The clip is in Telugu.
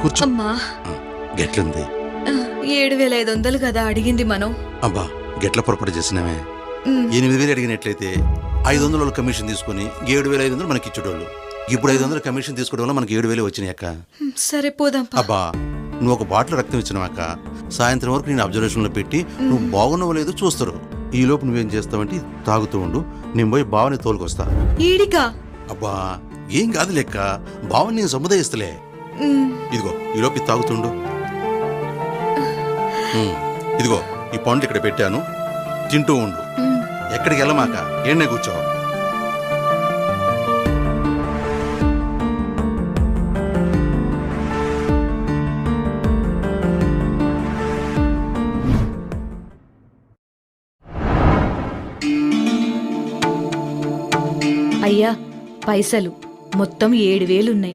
కూర్చో. అమ్మా గెట్లుంది? 7,500 కదా అడిగింది మనం. అబ్బా గెట్ల పొరపాటు చేసినామే. 8,000 అడిగినట్లయితే 500 కమిషన్ తీసుకుని 7,500 మనకి ఇచ్చేటోళ్ళు. ఇప్పుడు 500 కమిషన్ తీసుకోవడం వల్ల మనకి 7,000 వచ్చినాయి అక్క. సరే పోదాం. అబ్బా నువ్వు ఒక బాటిల్ రక్తం ఇచ్చినావు అక్క. సాయంత్రం వరకు నేను అబ్జర్వేషన్లో పెట్టి నువ్వు బాగున్నావో లేదో చూస్తారు. ఈ లోపు నువ్వేం చేస్తావంటే తాగుతూ ఉండు, నేను పోయి బావని తోలుకొస్తా. ఈడికా? అబ్బా ఏం కాదు లెక్క, బావని నేను సముదాయిస్తలే. ఇదిగో ఈ లోపు ఇది తాగుతుండు. ఇదిగో ఈ పండ్లు ఇక్కడ పెట్టాను, తింటూ ఉండు. ఎక్కడికి వెళ్ళమాక, ఏడ్నే కూర్చో. అయ్యా పైసలు మొత్తం 7,000 ఉన్నాయి.